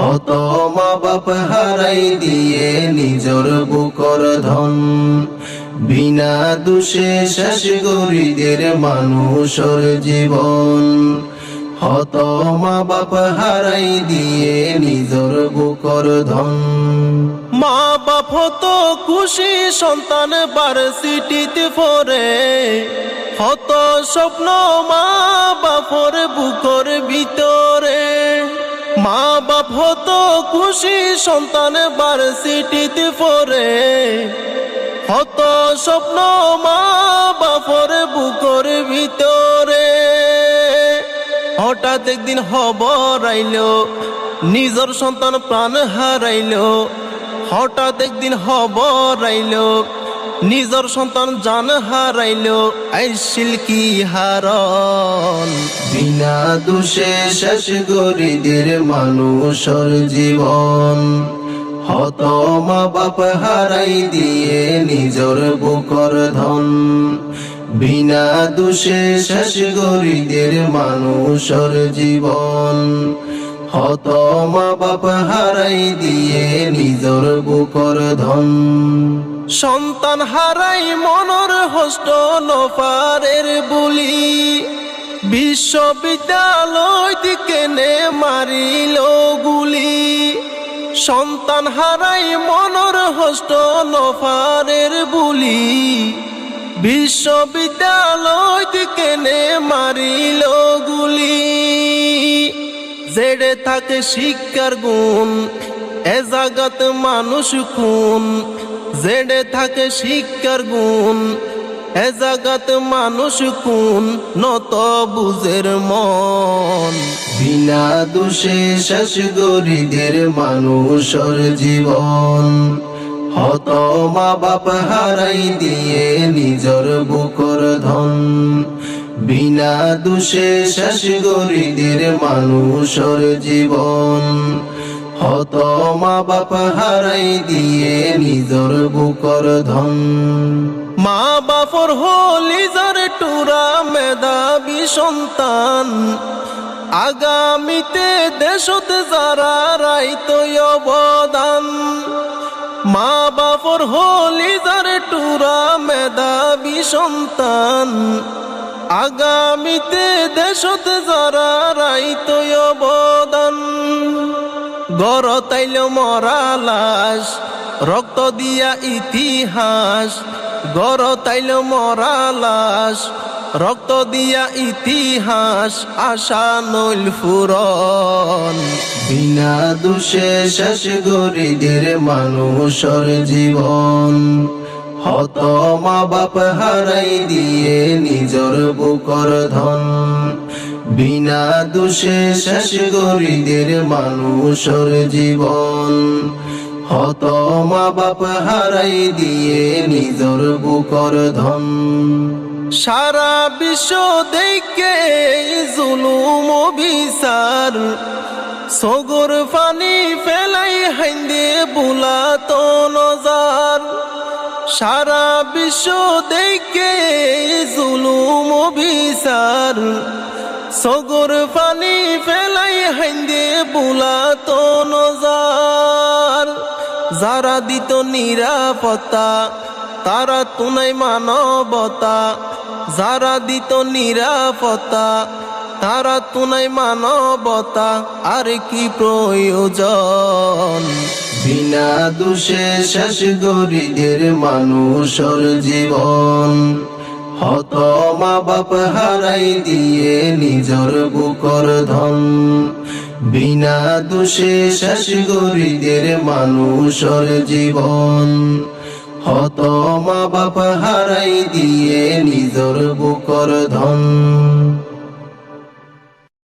হত মা বাপ হারাই দিয়ে নিজর বুকর ধন, বিনা দোষে শেষ গরিদের মানুষের জীবন। হত মা বাপ হারাই দিয়ে নিজর বুকর ধন। মা বাপ হতো খুশি সন্তান ভার্সিটিতে পড়ে, হত স্বপ্ন মা বাপর বুকর ভিতরে। মা বাপ হতো খুশি সন্তান ভার্সিটিতে পড়ে, হত স্বপ্ন মা বাপর বুকর ভিতরে। হঠাৎ একদিন খবর আইলো নিজর সন্তান প্রাণ হারাইলো। হঠাৎ একদিন খবর আইলো নিজর সন্তান জান হারাইলো। আইছিল কি হারণ, বিনা দোষে শেষ গরিদের মানুষের জীবন। হত মা বাপ হারাই দিয়ে নিজর বুকর ধন, বিনা দোষে শেষ গরিদের মানুষের জীবন। হত মা বাপ হারাই দিয়ে নিজর বুকর ধন। সন্তান হারাই মনর হষ্ট নফারের বুলি, বিশ্ববিদ্যালয় দিকে নে মারিল গুলি। সন্তান হারাই মনর হষ্ট নফারের বুলি, বিশ্ববিদ্যালয় দিকে নে মারিল গুলি। জেড়ে থাকে শিক্ষার গুণ এ জাগাত মানুষ খুন, জেড়ে থাকে শিক্ষার গুণ এ জাগাত মানুষ খুন। নত বুঝের মন, বিনা দোষে শেষ গরিদের মানুষের জীবন। হত মা বাপ হারাই দিয়ে নিজর বুকর ধন, বিনা দোষে শেষ গরিদের মানুষের জীবন। হত মা বাপ হারাই দিয়ে নিজর বুকর ধন। মা বাপর হলি যার টুরা মেধাবী সন্তান, আগামীতে দেশত যারা রাইত অবদান। মা বাপর হলি যার টুরা মেধাবী সন্তান, আগামীতে দেশত যারা রাইত অবদান। গড় তাইল মরা লাশ রক্ত দিয়া ইতিহাস, গড় তাইল মরা লাশ রক্ত দিয়া ইতিহাস। আশা নইল ফুরন, বিনা দোষে শেষ গরিদের মানুষের জীবন। হত মা বাপ হারাই দিয়ে নিজর বুকর ধন, বিনা দোষে শেষ গরিদের মানুষের জীবন। হত মা বাপ হারাই দিয়ে নিজর বুকর ধন। সারা বিশ্ব দেখে জুলুম বিচার, সগর পানি ফেলাই হাইন্দে বুলাত নজার। সারা বিশ্ব দেখে জুলুম বিচার, সগর পানি ফেলাই হাইন্দে বুলাত নজার। যারা দিত নিরাপত্তা তারা তুনাই মানবতা, যারা দিত নিরাপত্তা তারা তুনাই মানবতা। আর কি প্রয়োজন, বিনা দোষে শেষ গরিদের মানুষের জীবন। হত মা বাপ হারাই দিয়ে নিজর বুকর ধন, বিনা দোষে শেষ গরিদের মানুষের জীবন। হত মা বাপ হারাই দিয়ে নিজর বুকর ধন।